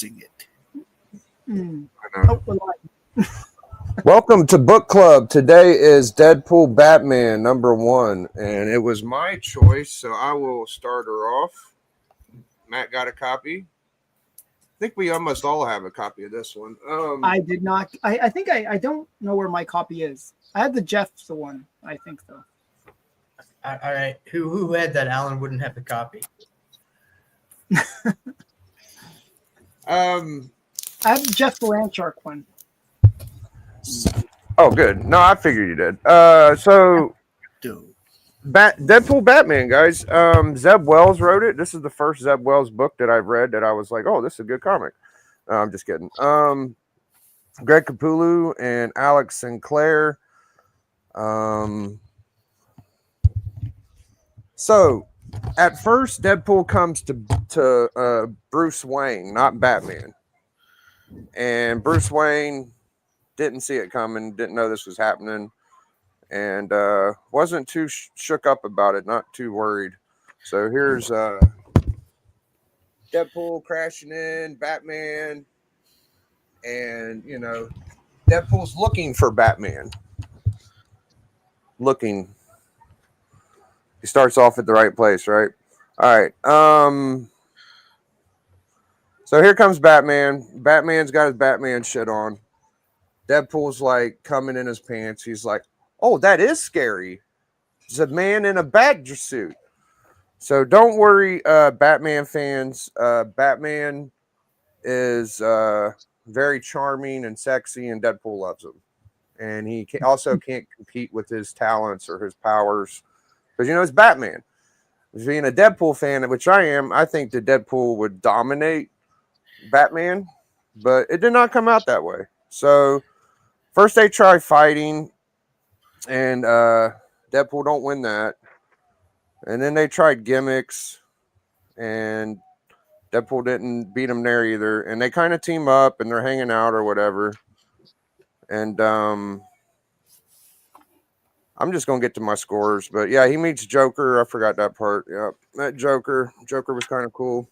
discussing it. Oh, we're live. Welcome to Book Club. Today is Deadpool Batman #1, and it was my choice, so I will start her off. Matt got a copy. I think we almost all have a copy of this one. I did not. I think I don't know where my copy is. I had the Jeff's one, I think, though. All right. Who had that? Alan wouldn't have the copy. I have the Jeff Blanchard one. Oh, good. No, I figured you did. So Deadpool Batman, guys. Zeb Wells wrote it. This is the first Zeb Wells book that I've read that I was like, oh, this is a good comic. I'm just kidding. Greg Capullo and Alex Sinclair. So at first, Deadpool comes to Bruce Wayne, not Batman. And Bruce Wayne didn't see it coming, didn't know this was happening, and wasn't too shook up about it, not too worried. So here's Deadpool crashing in, Batman, and, you know, Deadpool's looking for Batman. He starts off at the right place, right? All right. So here comes Batman. Batman's got his Batman shit on. Deadpool's like coming in his pants. He's like, oh, that is scary. It's a man in a bat suit. So don't worry, Batman fans. Batman is very charming and sexy, and Deadpool loves him. And he also can't compete with his talents or his powers. Because, you know, it's Batman. Being a Deadpool fan, which I am, I think that Deadpool would dominate Batman. But it did not come out that way. So first they try fighting, and Deadpool don't win that. And then they tried gimmicks, and Deadpool didn't beat him there either. And they kind of team up, and they're hanging out or whatever. And I'm just going to get to my scores. But, yeah, he meets Joker. I forgot that part. Yeah, met Joker. Joker was kind of cool.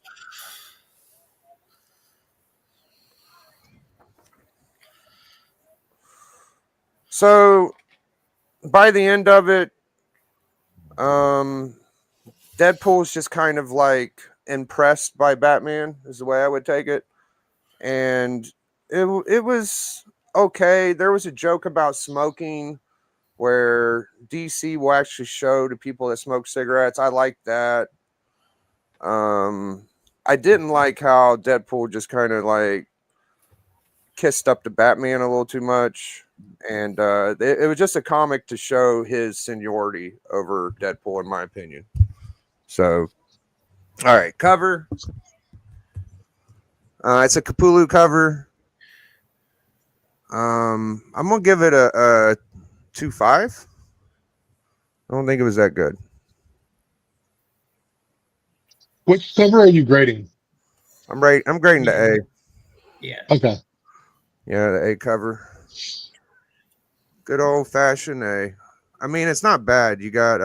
So, by the end of it, Deadpool's just kind of like impressed by Batman is the way I would take it. And it was okay. There was a joke about smoking where DC will actually show to people that smoke cigarettes. I like that. I didn't like how Deadpool just kind of like kissed up to Batman a little too much. And it was just a comic to show his seniority over Deadpool, in my opinion. So, all right, cover. It's a Capullo cover. I'm gonna give it a 2.5. I don't think it was that good. Which cover are you grading? I'm grading the A. Yeah. Okay. Yeah, the A cover. Good old fashioned A. I mean, it's not bad. You got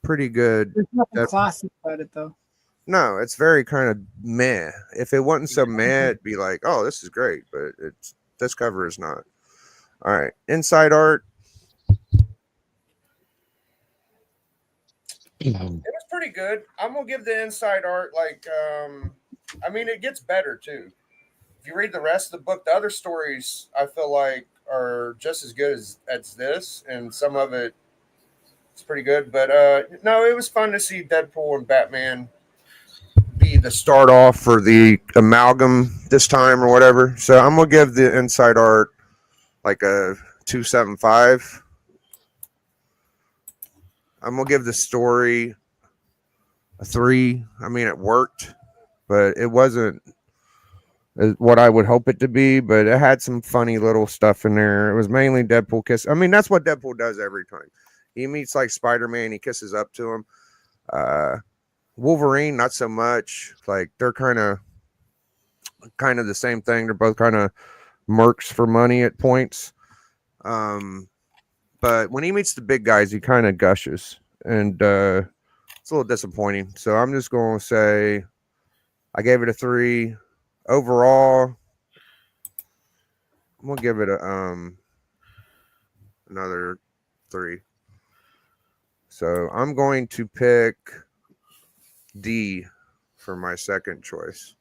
pretty good. There's nothing classic about it, though. No, it's very kind of meh. If it wasn't so meh, it'd be like, oh, this is great. But this cover is not. All right, inside art. It was pretty good. I'm gonna give the inside art like. I mean, it gets better too. If you read the rest of the book, the other stories I feel like are just as good as this, and some of it is pretty good. But no, it was fun to see Deadpool and Batman be the start off for the amalgam this time or whatever. So I'm gonna give the inside art like a 2.75. I'm gonna give the story a 3. I mean, it worked, but it wasn't what I would hope it to be, but it had some funny little stuff in there. It was mainly Deadpool kiss. I mean, that's what Deadpool does every time. He meets like Spider-Man, he kisses up to him. Wolverine, not so much. Like they're kind of the same thing. They're both kind of mercs for money at points. But when he meets the big guys, he kind of gushes, and it's a little disappointing. So I'm just going to say I gave it a 3. overall, I'm gonna give it a another 3. So I'm going to pick D for my second choice.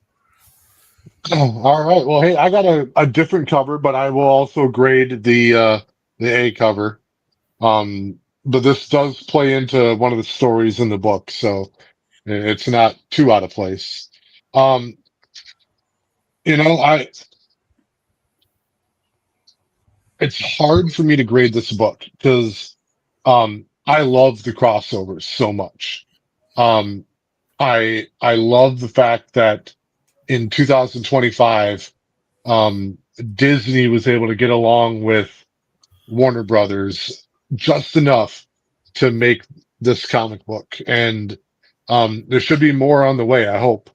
All right. Well, hey, I got a different cover, but I will also grade the A cover. But this does play into one of the stories in the book, so it's not too out of place. Um, I it's hard for me to grade this book because I love the crossovers so much. Um, I love the fact that in 2025, Disney was able to get along with Warner Brothers just enough to make this comic book, and there should be more on the way, I hope.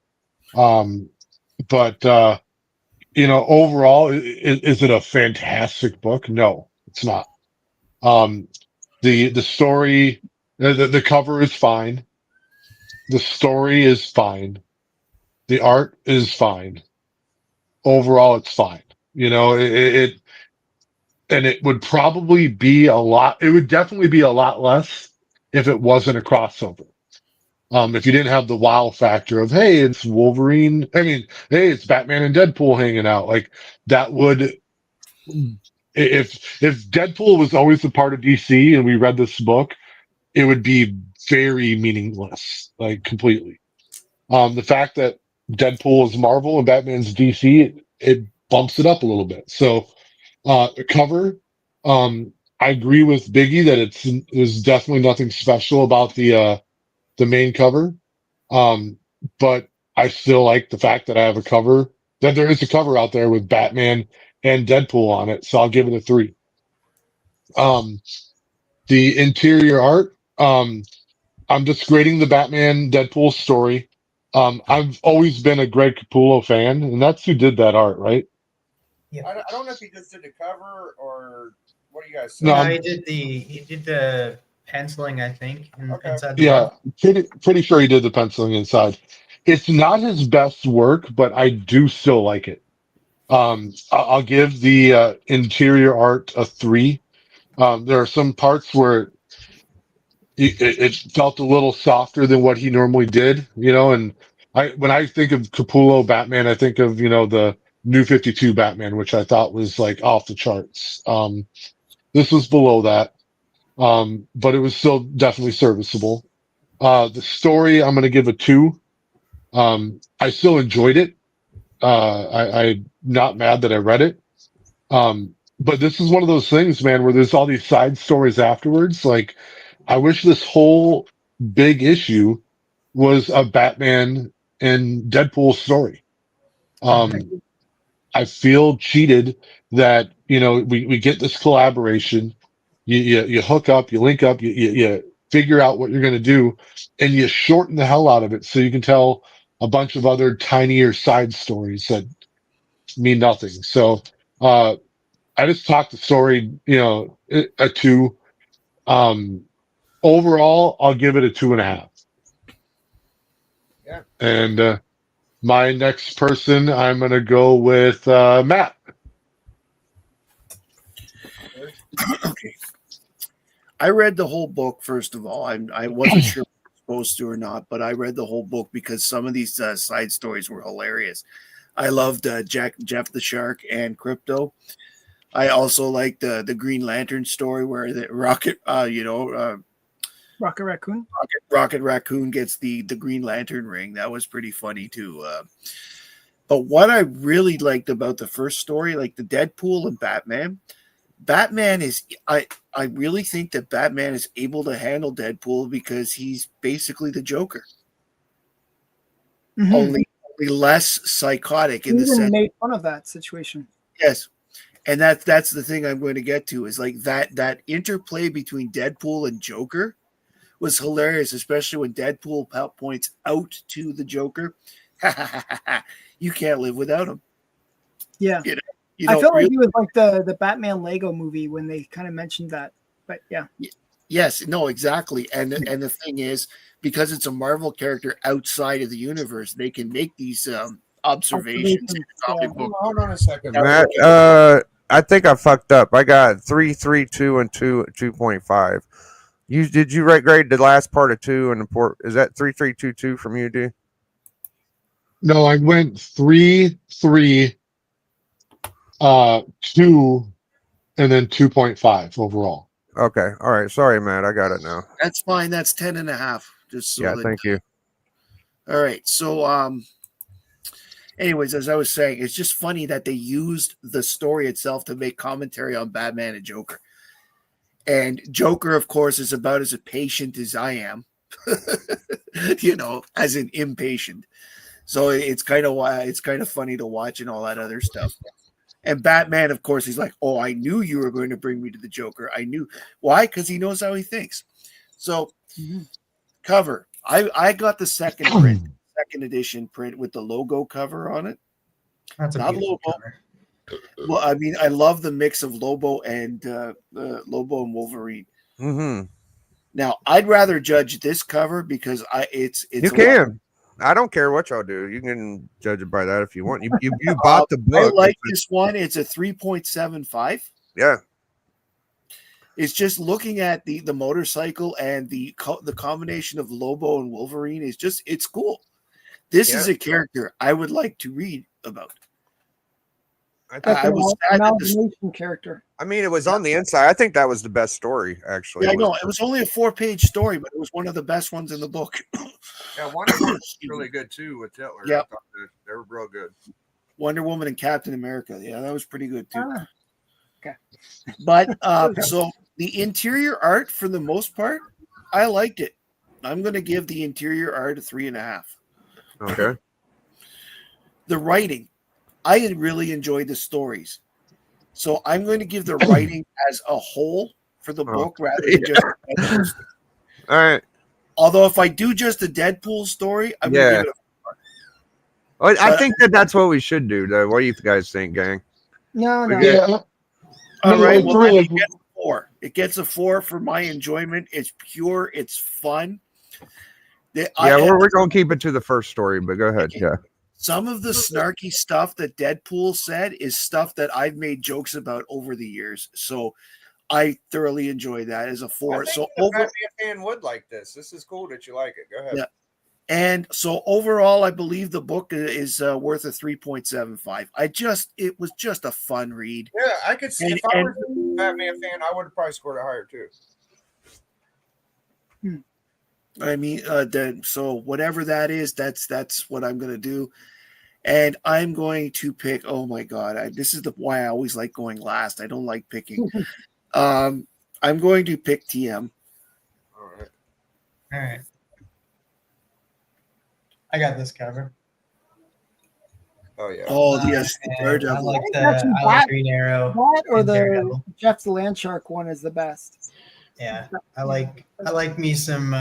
Um, but overall, is it a fantastic book? No, it's not. Um, the story, the cover is fine. The story is fine. The art is fine. Overall, it's fine. And it would probably be a lot. It would definitely be a lot less if it wasn't a crossover. If you didn't have the wow factor of, hey, it's Wolverine. I mean, hey, it's Batman and Deadpool hanging out. Like that would, if Deadpool was always a part of DC and we read this book, it would be very meaningless, like completely. The fact that Deadpool is Marvel and Batman's DC, it bumps it up a little bit. So, the cover, I agree with Biggie that there's definitely nothing special about the main cover. Um, but I still like the fact that I have a cover, that there is a cover out there with Batman and Deadpool on it. So I'll give it a 3. Um, the interior art, I'm just grading the Batman Deadpool story. I've always been a Greg Capullo fan, and that's who did that art, right? I don't know if he just did the cover or what do you guys No, say? No, he did the penciling, I think, Okay. inside the Yeah, book. pretty sure he did the penciling inside. It's not his best work, but I do still like it. I'll give the interior art a 3. There are some parts where it felt a little softer than what he normally did, and when I think of Capullo Batman, I think of, the New 52 Batman, which I thought was like off the charts. This was below that, but it was still definitely serviceable. The story, I'm going to give a 2. I still enjoyed it. I'm not mad that I read it. But this is one of those things, man, where there's all these side stories afterwards. Like, I wish this whole big issue was a Batman and Deadpool story. Um, I feel cheated that, we get this collaboration. You hook up, you link up, you figure out what you're going to do, and you shorten the hell out of it so you can tell a bunch of other tinier side stories that mean nothing. So, I just talked the story, a 2. Um, Overall, I'll give it a 2.5. Yeah. And my next person, I'm going to go with Matt. Okay. I read the whole book, first of all. I wasn't sure if I was supposed to or not, but I read the whole book because some of these side stories were hilarious. I loved Jeff the Shark and Crypto. I also liked the Green Lantern story where the Rocket Raccoon. Rocket Raccoon gets the Green Lantern ring. That was pretty funny too. But what I really liked about the first story, like the Deadpool and Batman is I really think that Batman is able to handle Deadpool because he's basically the Joker, Mhm. only less psychotic He in the even sense. made fun of that situation. Yes, and that's the thing I'm going to get to is like that interplay between Deadpool and Joker was hilarious, especially when Deadpool points out to the Joker, "You can't live without him." Yeah. You know, I felt like really. he was like the Batman Lego movie when they kind of mentioned that. But yeah. Yes, no, exactly. And the thing is, because it's a Marvel character outside of the universe, they can make these observations in the comic Yeah. book. Hold on a second, That Matt. I think I fucked up. I got 3.32 and 2.5. Did you rate grade the last part of 2 and the port? Is that 3.322 from you, D? No, I went 3, 3, 2, and then 2.5 overall. Okay. All right. Sorry, Matt. I got it now. That's fine. That's 10.5. Just so Yeah. that. Thank you. All right. So, anyways, as I was saying, it's just funny that they used the story itself to make commentary on Batman and Joker. And Joker, of course, is about as patient as I am, as an impatient. So it's kind of funny to watch and all that other stuff. And Batman, of course, he's like, "Oh, I knew you were going to bring me to the Joker. I knew why, because he knows how he thinks." So, cover. I got the second edition print with the logo cover on it. That's a Not beautiful Lobo. cover. Well, I mean, I love the mix of Lobo and Wolverine. Mm-hmm. Now, I'd rather judge this cover because it's You a can. I don't care what y'all do. You can judge it by that if you want. You bought the book. I like this one. It's a 3.75. Yeah. It's just looking at the motorcycle and the combination of Lobo and Wolverine is just it's cool. This is a character I would like to read about. I was an amalgamation character. I mean, it was on the inside. I think that was the best story, actually. Yeah, I know. It was only a 4-page story, but it was one of the best ones in the book. Yeah, Wonder Woman's really good too with Hitler. Yeah, they were real good. Wonder Woman and Captain America. Yeah, that was pretty good too. Okay. But so the interior art, for the most part, I liked it. I'm going to give the interior art a 3.5. Okay. The writing, I had really enjoyed the stories. So I'm going to give the writing as a whole for the book rather than just the Deadpool story. All right. Although if I do just the Deadpool story, I'm going to give it a 4. I think that's what we should do, though. What do you guys think, gang? No. Yeah. All right. It's Well, really- it gets a 4. It gets a 4 for my enjoyment. It's pure. It's fun. We're going to keep it to the first story, but go ahead. Yeah. Some of the snarky stuff that Deadpool said is stuff that I've made jokes about over the years. So I thoroughly enjoy that as a 4. So Batman fan would like this. This is cool that you like it. Go ahead. Yeah. And so overall, I believe the book is worth a 3.75. It was just a fun read. Yeah, I could see if I was a Batman fan, I would have probably scored it higher too. I mean, so whatever that is, that's what I'm going to do. And I'm going to pick, oh my God, this is why I always like going last. I don't like picking. I'm going to pick TM. All right. All right. I got this cover. Oh yeah. Oh yes, the I Daredevil. like Green Arrow. That or and the Daredevil. Jeff the Landshark one is the best. Yeah, I like me some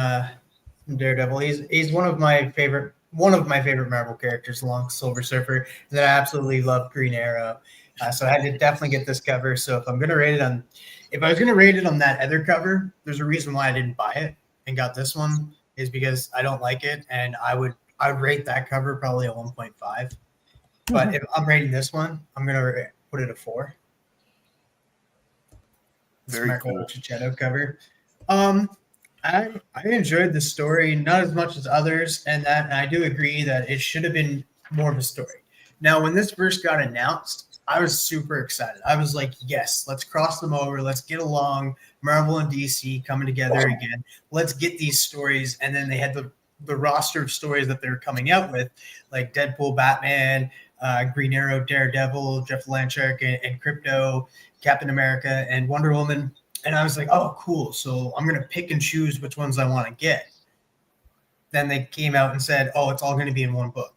Daredevil. He's one of my favorite Marvel characters, along Silver Surfer. And then I absolutely love Green Arrow. So I had to definitely get this cover. So if I was gonna rate it on that other cover, there's a reason why I didn't buy it and got this one is because I don't like it, and I would rate that cover probably a 1.5. But if I'm rating this one, I'm gonna put it a 4. Very cool. Chichetto cover. I enjoyed the story, not as much as others, and I do agree that it should have been more of a story. Now, when this first got announced, I was super excited. I was like, yes, let's cross them over. Let's get along. Marvel and DC coming together again. Let's get these stories. And then they had the roster of stories that they're coming out with, like Deadpool, Batman, Green Arrow, Daredevil, Jeff Landshark, and Crypto, Captain America, and Wonder Woman. And I was like, oh, cool. So I'm going to pick and choose which ones I want to get. Then they came out and said, oh, it's all going to be in one book.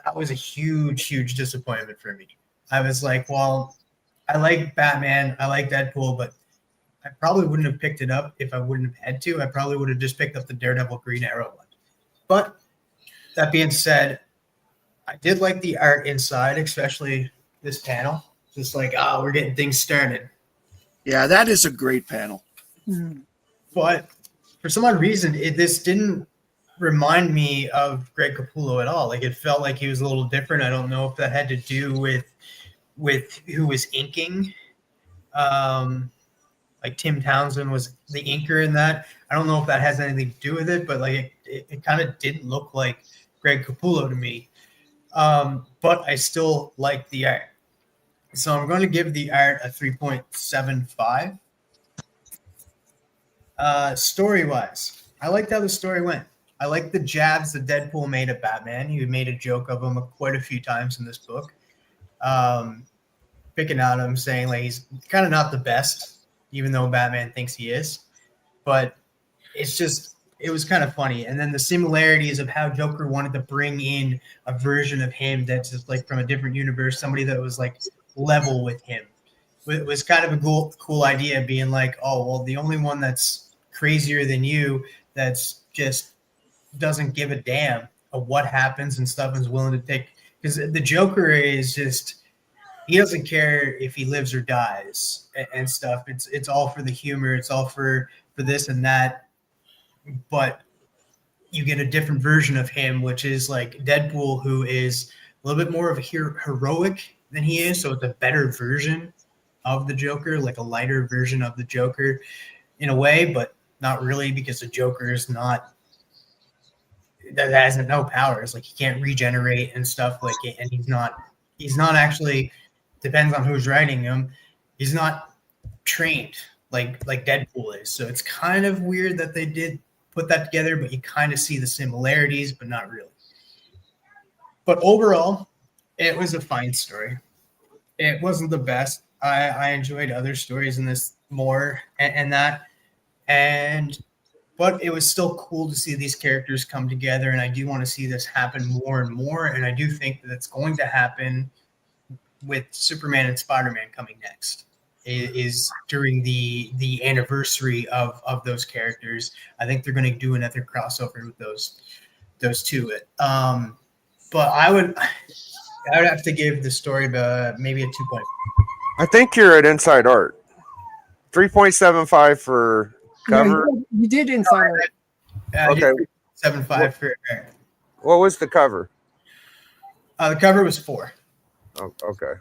That was a huge, huge disappointment for me. I was like, well, I like Batman. I like Deadpool, but I probably wouldn't have picked it up if I wouldn't have had to. I probably would have just picked up the Daredevil Green Arrow one. But that being said, I did like the art inside, especially this panel. Just like, we're getting things started. Yeah, that is a great panel. Mhm. But for some odd reason, this didn't remind me of Greg Capullo at all. Like it felt like he was a little different. I don't know if that had to do with who was inking. Like Tim Townsend was the inker in that. I don't know if that has anything to do with it, but like it kind of didn't look like Greg Capullo to me. But I still like the art. So I'm going to give the art a 3.75. Story-wise, I liked how the story went. I like the jabs that Deadpool made at Batman. He made a joke of him quite a few times in this book. Picking on him, saying like he's kind of not the best, even though Batman thinks he is. But it was kind of funny. And then the similarities of how Joker wanted to bring in a version of him that's just like from a different universe, somebody that was like level with him. It was kind of a cool idea, being like, oh, well, the only one that's crazier than you, that's just doesn't give a damn of what happens and stuff, and is willing to take, because the Joker is just, he doesn't care if he lives or dies and stuff. It's all for the humor. It's all for this and that. But you get a different version of him, which is like Deadpool, who is a little bit more of a heroic than he is. So it's a better version of the Joker, like a lighter version of the Joker in a way, but not really, because the Joker is not, that has no powers. Like he can't regenerate and stuff like it. And he's not actually, depends on who's writing him, he's not trained like Deadpool is. So it's kind of weird that they did put that together, but you kind of see the similarities, but not really. But overall, it was a fine story. It wasn't the best. I enjoyed other stories in this more and that. But it was still cool to see these characters come together, and I do want to see this happen more and more. And I do think that it's going to happen with Superman and Spider-Man coming next. Is during the anniversary of those characters. I think they're going to do another crossover with those two. But I would have to give the story maybe a 2 point. I think you're at Inside Art. 3.75 for cover. No, you did Inside Art. Okay. 7.5 for Eric. What was the cover? The cover was 4. Oh, okay.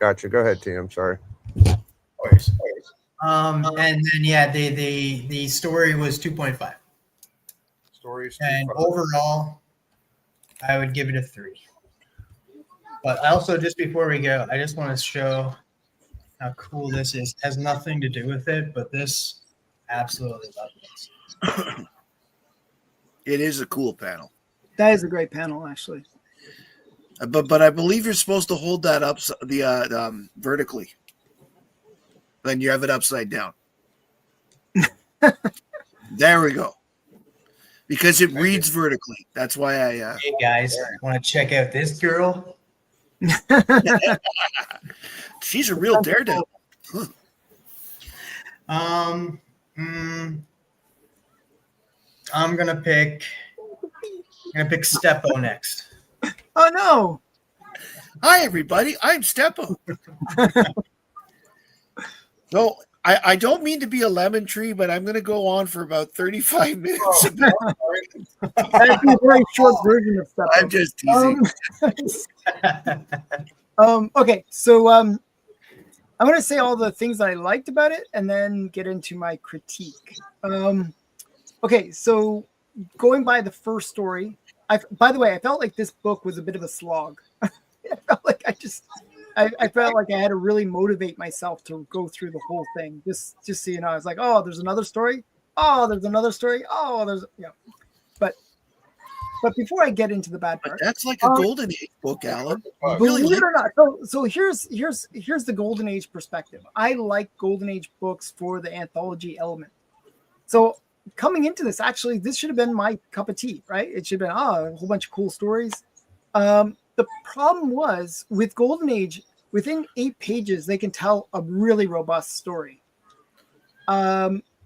Gotcha. Go ahead, T. I'm sorry. And then the story was 2.5. Stories. And overall, I would give it a 3. But also, just before we go, I just want to show how cool this is. It has nothing to do with it, but this absolutely love this. It is a cool panel. That is a great panel, actually. But I believe you're supposed to hold that up vertically. Then you have it upside down. There we go. Because it reads vertically. That's why I. Hey guys, want to check out this girl? She's a real daredevil. I'm gonna pick Steppo next. Oh no! Hi everybody, I'm Steppo. No, I don't mean to be a lemon tree, but I'm going to go on for about 35 minutes. That's a very short version of Steppo. I'm just teasing. Okay, so I'm going to say all the things that I liked about it and then get into my critique. Okay, so going by the first story, by the way, I felt like this book was a bit of a slog. I felt like I felt like I had to really motivate myself to go through the whole thing. Just so you know, I was like, oh, there's another story. Oh, there's another story. Oh, there's But before I get into the bad part, that's like a golden age book, Alan. Believe it or not. So here's the golden age perspective. I like golden age books for the anthology element. So coming into this, actually, this should have been my cup of tea, right? It should have been a whole bunch of cool stories. The problem was with Golden Age, within 8 pages, they can tell a really robust story.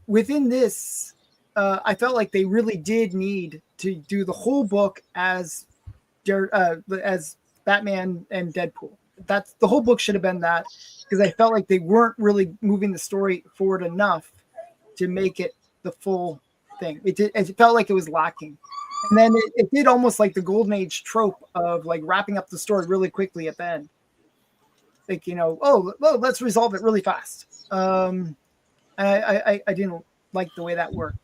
Within this, I felt like they really did need to do the whole book as Batman and Deadpool. That's the whole book should have been that, because I felt like they weren't really moving the story forward enough to make it the full thing. It felt like it was lacking. And then it did almost like the Golden Age trope of like wrapping up the story really quickly at the end. Like, let's resolve it really fast. And I didn't like the way that worked.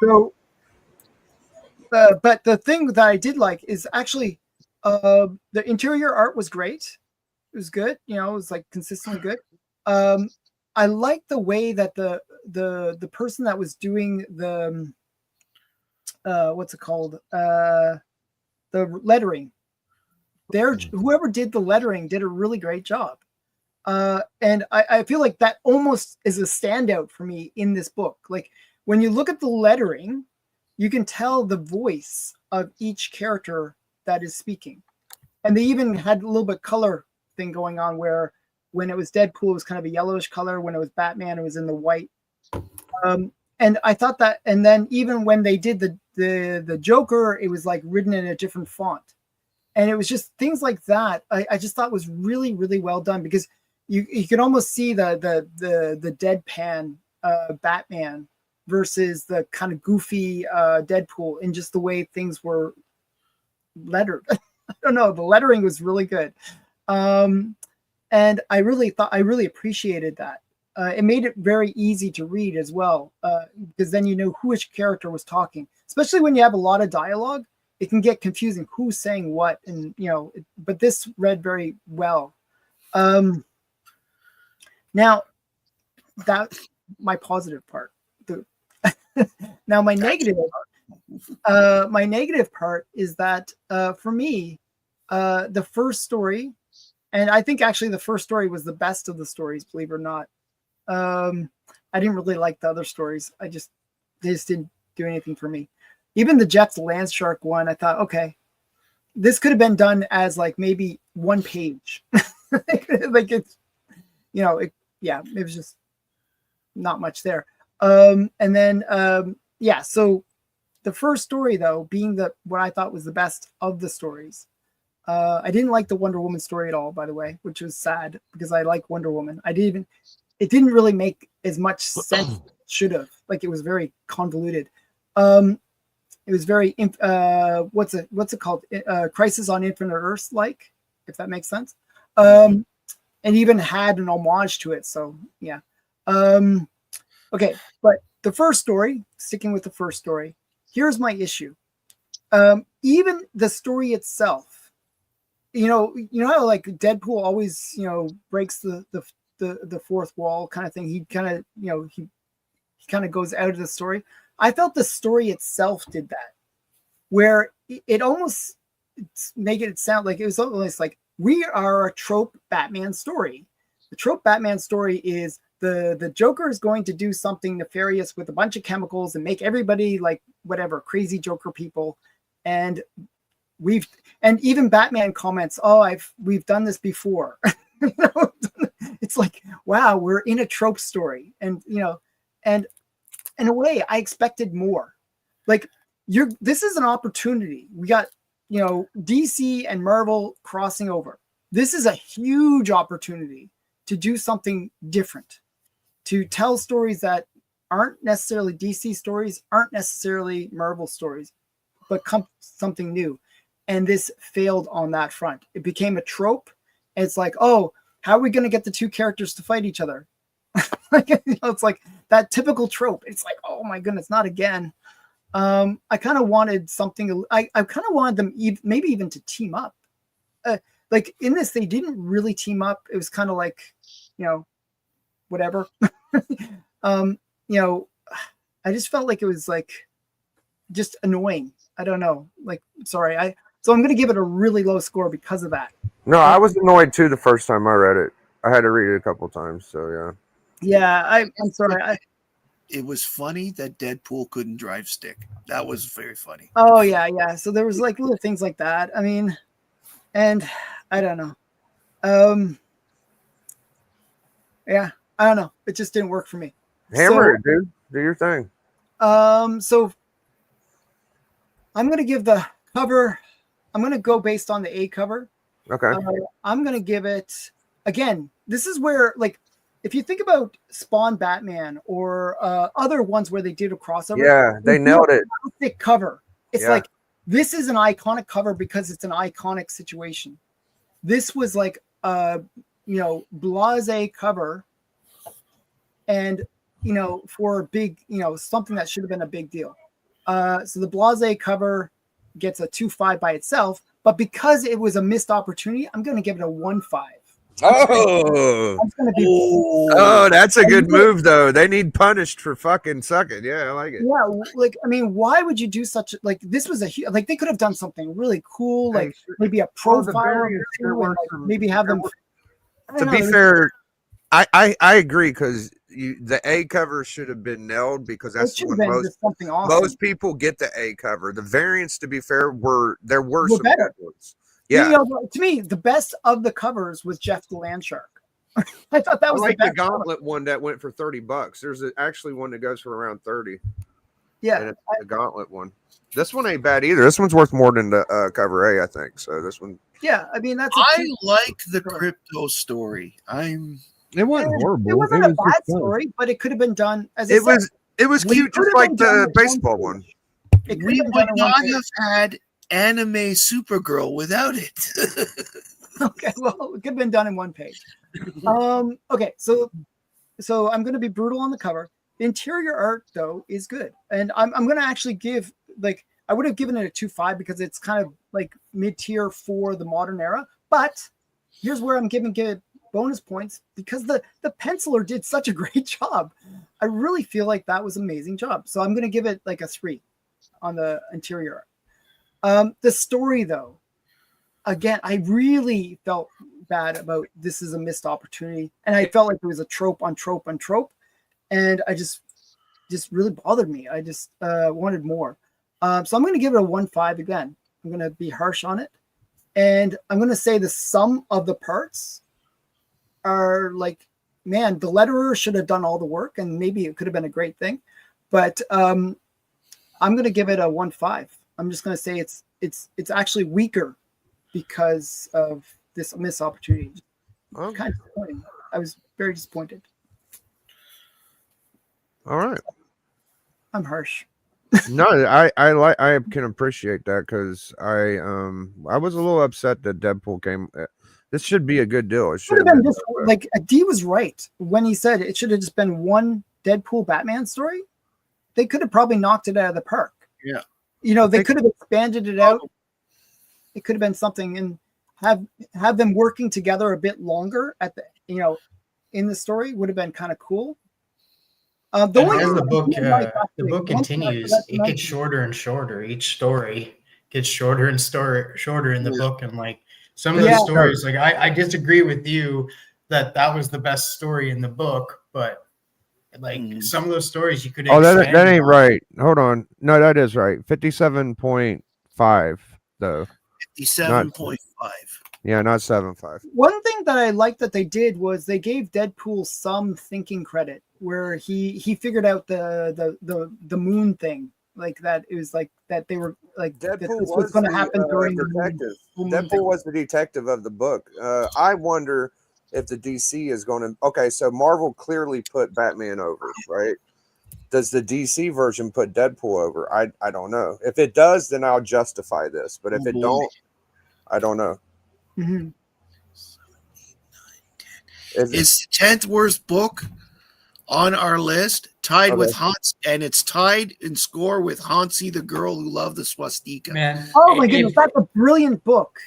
So, but the thing that I did like is actually the interior art was great. It was good. It was like consistently good. I like the way that the person that was doing the what's it called? The lettering. Whoever did the lettering did a really great job. And I feel like that almost is a standout for me in this book. Like when you look at the lettering, you can tell the voice of each character that is speaking. And they even had a little bit color thing going on where when it was Deadpool, it was kind of a yellowish color. When it was Batman, it was in the white. And I thought that, and then even when they did the Joker, it was like written in a different font. And it was just things like that. I just thought was really, really well done because you could almost see the deadpan Batman versus the kind of goofy Deadpool in just the way things were lettered. I don't know. The lettering was really good. And I really appreciated that. It made it very easy to read as well, because then you know which character was talking. Especially when you have a lot of dialogue, it can get confusing who's saying what, and but this read very well. Now, that's my positive part. Now, my negative part is that for me, the first story, and I think actually the first story was the best of the stories, believe it or not. I didn't really like the other stories. They just didn't do anything for me. Even the Jeff the Land Shark one, I thought, okay, this could have been done as like maybe one page. Like it's, it was just not much there. And then, so the first story though, being what I thought was the best of the stories. I didn't like the Wonder Woman story at all, by the way, which was sad because I like Wonder Woman. It didn't really make as much sense as it should have. Like it was very convoluted. It was very what's it called? Crisis on Infinite Earths, like, if that makes sense. And even had an homage to it. So yeah. Okay, but the first story, sticking with the first story, here's my issue. Even the story itself, how like Deadpool always, breaks the fourth wall kind of thing. He kind of, he kind of goes out of the story. I felt the story itself did that, where it almost made it sound like it was almost like we are a trope Batman story. The trope Batman story is the Joker is going to do something nefarious with a bunch of chemicals and make everybody like whatever crazy Joker people. And even Batman comments, we've done this before. It's like, wow, we're in a trope story. And, and in a way I expected more. Like this is an opportunity. We got, DC and Marvel crossing over. This is a huge opportunity to do something different, to tell stories that aren't necessarily DC stories, aren't necessarily Marvel stories, but something new. And this failed on that front. It became a trope. And it's like, oh, how are we going to get the two characters to fight each other? It's like that typical trope. It's like, oh my goodness, not again. I kind of wanted something. I kind of wanted them maybe even to team up. Like in this, they didn't really team up. It was kind of like, whatever. I just felt like it was like just annoying. I don't know. Like, sorry. So I'm going to give it a really low score because of that. No, I was annoyed too the first time I read it. I had to read it a couple times. So yeah. Yeah, I'm sorry. It was funny that Deadpool couldn't drive stick. That was very funny. Oh yeah. So there was like little things like that. I mean, and I don't know. Yeah, I don't know. It just didn't work for me. Hammer it, dude. Do your thing. So I'm gonna give the cover. I'm gonna go based on the A cover. Okay. I'm gonna give it again. This is where like if you think about Spawn Batman or other ones where they did a crossover, Yeah, they nailed it. Thick cover. It's Yeah. like this is an iconic cover because it's an iconic situation. This was like blase cover, and for a big something that should have been a big deal. So the blase cover gets a 2.5 by itself, but because it was a missed opportunity, I'm going to give it a 1.5. Oh, I'm going to be oh, that's a good move though. They need punished for fucking sucking. Yeah, I like it. Yeah, like I mean, why would you do such like this was like they could have done something really cool, like maybe a profile of the two, and like maybe have them. To be fair, I agree because the A cover should have been nailed because that's should what have been just something awesome. most people get the A cover. The variants, to be fair, were some better. good ones. Yeah, to me, the best of the covers was Jeff the Landshark. I thought that was like the the Gauntlet one that went for $30. There's actually one that goes for around 30. Yeah, and it's the Gauntlet one. This one ain't bad either. This one's worth more than the cover A, I think. So this one. Yeah, I mean that's. I like the crypto story. It wasn't horrible. It wasn't a bad story, but it could have been done as it was cute, just like the baseball one. We would not have had anime Supergirl without it. Okay, well, it could have been done in one page. Okay, so I'm going to be brutal on the cover. The interior art though is good, and I'm going to actually give I would have given it a 2.5 because it's kind of like mid tier for the modern era. But here's where I'm giving it bonus points because the penciler did such a great job. I really feel like that was an amazing job. So I'm going to give it like a 3 on the interior art. The story though, again, I really felt bad about this is a missed opportunity, and I felt like it was a trope on trope on trope, and I just really bothered me. I just wanted more. So I'm going to give it a 1.5 again. I'm going to be harsh on it, and I'm going to say the sum of the parts are like, man, the letterer should have done all the work, and maybe it could have been a great thing, but I'm going to give it a 1.5. I'm just going to say it's actually weaker because of this missed opportunity. Oh. Kind of disappointing. I was very disappointed. All right. I'm harsh. No, I can appreciate that because I was a little upset that Deadpool came. This should be a good deal. It should have been just like D was right when he said it should have just been one Deadpool Batman story. They could have probably knocked it out of the park. Yeah. They could have expanded it out. It could have been something, and have them working together a bit longer at the in the story would have been kind of cool. As the book continues, it gets shorter and shorter. Each story gets shorter and shorter in the book, and like some of the stories, like I disagree with you that was the best story in the book, but like some of those stories you could. Oh, that ain't right. Hold on, no, that is right. 57.5 though. 57.5. Yeah, not 7.5. One thing that I liked that they did was they gave Deadpool some thinking credit, where he figured out the moon thing, like that. It was like that they were like Deadpool was going to happen during the detective. Deadpool was the detective of the book. I wonder if the DC is going to. Okay, so Marvel clearly put Batman over, right? Does the DC version put Deadpool over? I don't know. If it does, then I'll justify this. But if it don't, I don't know. Mm-hmm. It's the 10th worst book on our list, tied with Hans, and it's tied in score with Hansi, the girl who loved the swastika. Man, oh my goodness, that's a brilliant book.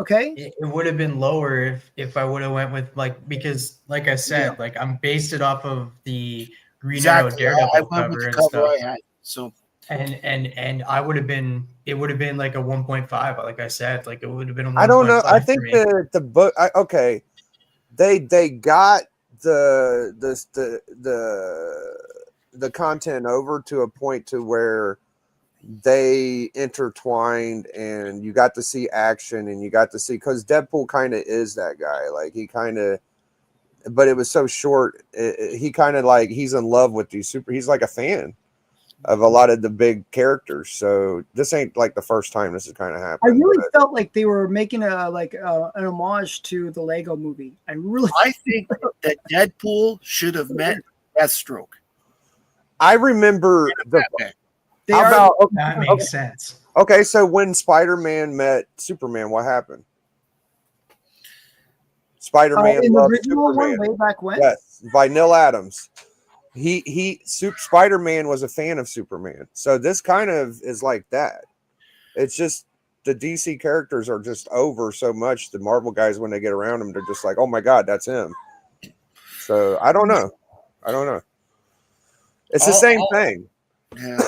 Okay, it would have been lower if I would have went with because like I said, like I'm based it off of the Green Arrow Daredevil cover and stuff. So and I would have been. It would have been like a 1.5. Like I said, like it would have been a 1.5. I don't know. I think the book. Okay, they got the content over to a point to where they intertwined, and you got to see action, and you got to see because Deadpool kind of is that guy. Like he kind of, but it was so short. He kind of like he's in love with these super. He's like a fan. of a lot of the big characters. So this ain't like the first time this has kind of I happened. really felt like they were making an homage to the Lego movie. I think that Deadpool should have met Deathstroke. I remember the. They How are about That makes sense. okay? So when Spider-Man met Superman, what happened? Spider-Man in the loved original Superman. one way back when. Yes, by Neil Adams. Spider-Man was a fan of Superman. So this kind of is like that. It's just the DC characters are just over so much. The Marvel guys, when they get around them, they're just like, oh my God, that's him. So I don't know. It's the same thing. Yeah.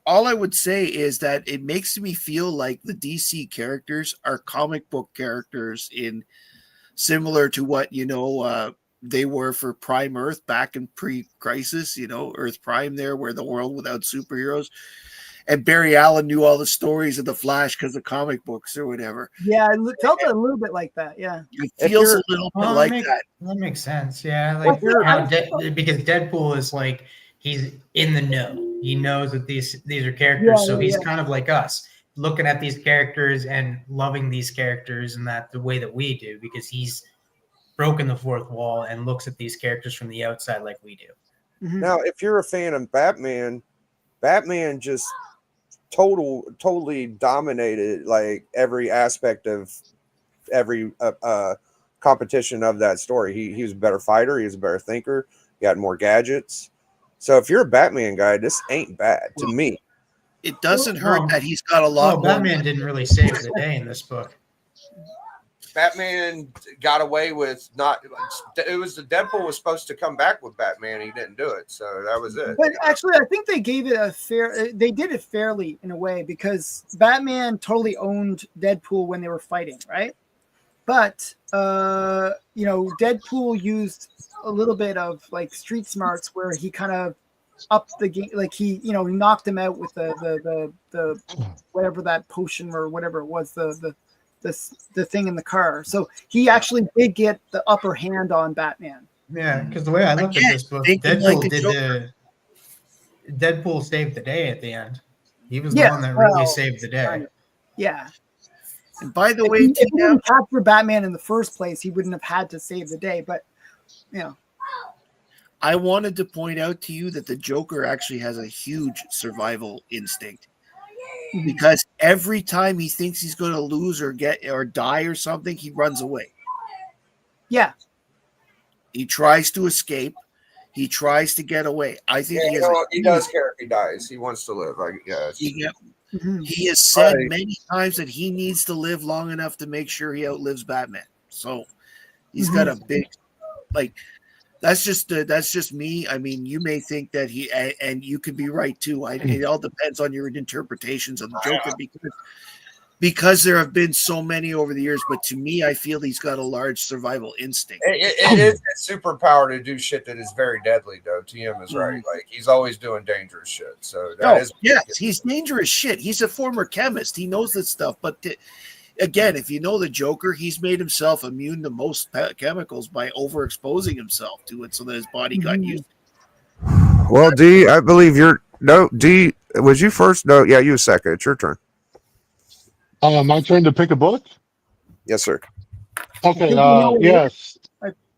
All I would say is that it makes me feel like the DC characters are comic book characters in similar to what, they were for Prime Earth back in pre-crisis, Earth Prime there, where the world without superheroes. And Barry Allen knew all the stories of the Flash because of comic books or whatever. Yeah, it felt a little bit like that. Yeah, it feels a little bit like that. That makes sense. Yeah, like because Deadpool is like he's in the know. He knows that these are characters, so he's kind of like us, looking at these characters and loving these characters, and that the way that we do, because he's broken the fourth wall and looks at these characters from the outside like we do. Now, if you're a fan of Batman just totally dominated like every aspect of every competition of that story. He was a better fighter. He was a better thinker. He had more gadgets. So if you're a Batman guy, this ain't bad to me. It doesn't hurt that he's got a lot more. Batman didn't really save the day in this book. Batman got away with not. It was the Deadpool was supposed to come back with Batman. He didn't do it, so that was it. But actually, I think they gave it a fair. They did it fairly in a way because Batman totally owned Deadpool when they were fighting, right? But Deadpool used a little bit of like street smarts where he kind of upped the game, like he knocked him out with the whatever that potion or whatever it was, the thing in the car. So he actually did get the upper hand on Batman. Yeah, because the way I look at this book, Deadpool saved the day at the end. He was the one that really saved the day. Yeah. And by the way, if he didn't capture Batman in the first place, he wouldn't have had to save the day. But I wanted to point out to you that the Joker actually has a huge survival instinct. Because every time he thinks he's going to lose or die or something, he runs away. Yeah. He tries to escape. He tries to get away. I think he does care if he dies. He wants to live. He has said many times that he needs to live long enough to make sure he outlives Batman. So he's got a big, that's just me. I mean, you may think that and you could be right too. It all depends on your interpretations of the Joker because there have been so many over the years. But to me, I feel he's got a large survival instinct. It is a superpower to do shit that is very deadly, though. TM is right. Like he's always doing dangerous shit. So yes, he's dangerous shit. He's a former chemist. He knows this stuff. But again, if you know the Joker, he's made himself immune to most chemicals by overexposing himself to it so that his body got used to it. Well, D, I believe D, was you first? No, yeah, you second. It's your turn. My turn to pick a book? Yes, sir. Okay, yes.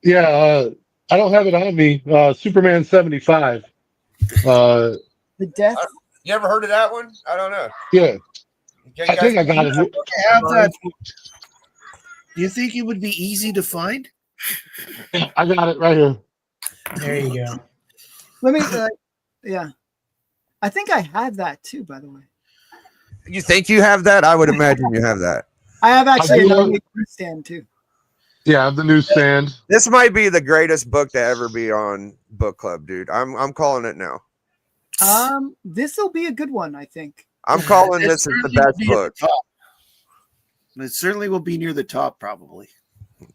Yeah, I don't have it on me. Superman 75. The death. You ever heard of that one? I don't know. Yeah. I think I got it. Have that. Do you think it would be easy to find? I got it right here. There you go. Let me. Yeah, I think I have that too. By the way, you think you have that? I would imagine you have that. I have actually a newsstand too. Yeah, I have the newsstand. This might be the greatest book to ever be on Book Club, dude. I'm calling it now. This will be a good one, I think. I'm calling this is the best book. It certainly will be near the top, probably.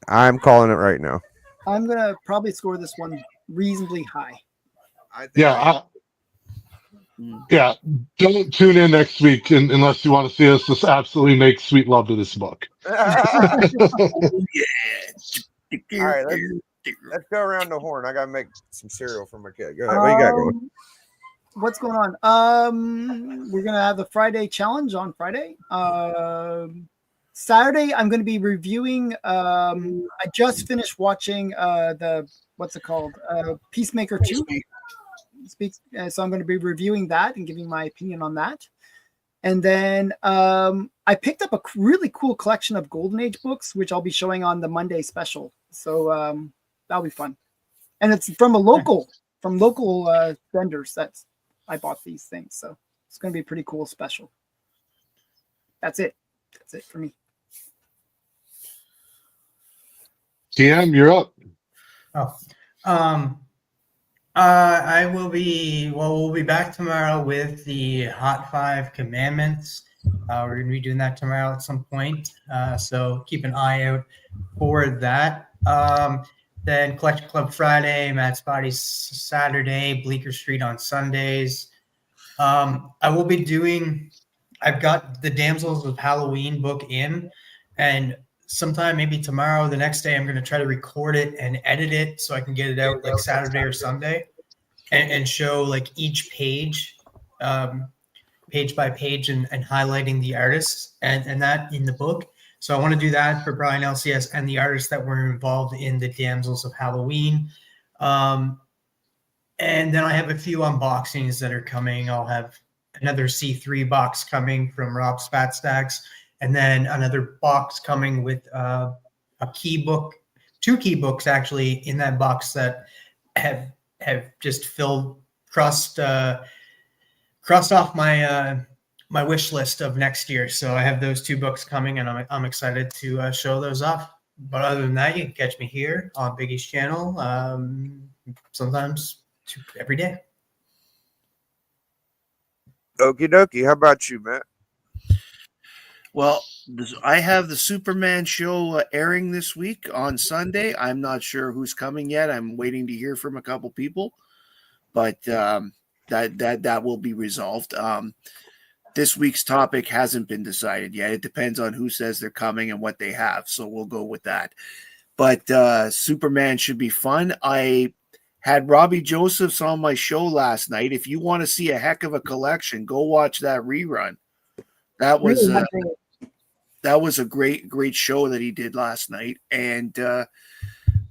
I'm calling it right now. I'm gonna probably score this one reasonably high. Yeah, don't tune in next week unless you want to see us just absolutely make sweet love to this book. All right, let's go around the horn. I gotta make some cereal for my kid. Go ahead. What you got going? what's going on? We're gonna have the Friday challenge on Friday. Saturday, I'm going to be reviewing. I just finished watching the what's it called? Peacemaker 2. So I'm going to be reviewing that and giving my opinion on that. And then I picked up a really cool collection of Golden Age books, which I'll be showing on the Monday special. So that'll be fun. And it's from local vendors that I bought these things. So it's going to be a pretty cool special. That's it. That's it for me. TM, you're up. We'll be back tomorrow with the Hot 5 Commandments. We're going to be doing that tomorrow at some point. So keep an eye out for that. Then Collection Club Friday, Matt's Body Saturday, Bleecker Street on Sundays. I've got the Damsels of Halloween book in, and sometime maybe tomorrow, the next day, I'm going to try to record it and edit it so I can get it out like Saturday or Sunday and show like each page, page by page and highlighting the artists and that in the book. So I want to do that for Brian LCS and the artists that were involved in the Damsels of Halloween. And then I have a few unboxings that are coming. I'll have another C3 box coming from Rob Spatstacks, and then another box coming with a key book, 2 key books actually in that box that have just crossed off my my wish list of next year. So I have those 2 books coming, and I'm excited to show those off. But other than that, you can catch me here on Biggie's channel, sometimes every day. Okie dokie. How about you, Matt? Well, I have the Superman show airing this week on Sunday. I'm not sure who's coming yet. I'm waiting to hear from a couple people, but that will be resolved. This week's topic hasn't been decided yet. It depends on who says they're coming and what they have, so we'll go with that. But Superman should be fun. I had Robbie Josephs on my show last night. If you want to see a heck of a collection, go watch that rerun. That was a great show that he did last night. And I'm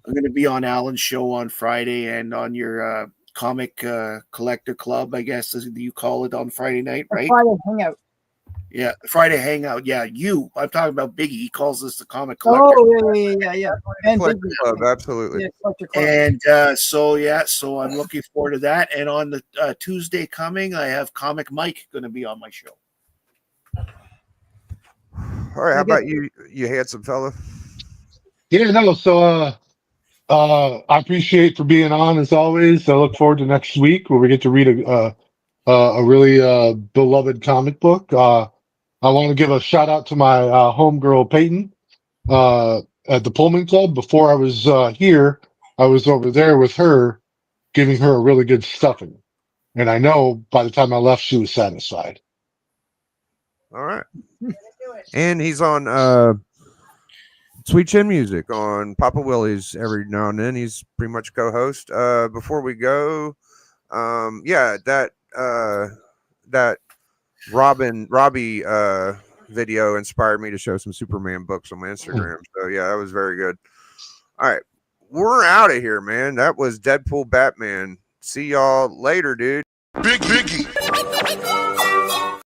going to be on Alan's show on Friday and on your comic collector club, I guess you call it, on Friday night, right? Friday hangout. Yeah, Friday hangout. Yeah, I'm talking about Biggie. He calls this the comic collector. Oh yeah. And Collector Club, absolutely. Yeah, Collector Club. And so I'm looking forward to that. And on the Tuesday coming, I have Comic Mike going to be on my show. All right, how about you handsome fella? Yeah, no. So I appreciate for being on as always. I look forward to next week where we get to read a really beloved comic book. I want to give a shout out to my homegirl Peyton at the Pullman Club. Before I was here, I was over there with her, giving her a really good stuffing, and I know by the time I left, she was satisfied. All right. And he's on Sweet Chin Music on Papa Willie's every now and then. He's pretty much co-host. Before we go, that Robbie video inspired me to show some Superman books on my Instagram. So yeah, that was very good. All right, we're out of here, man. That was Deadpool Batman. See y'all later, dude. Big Biggie.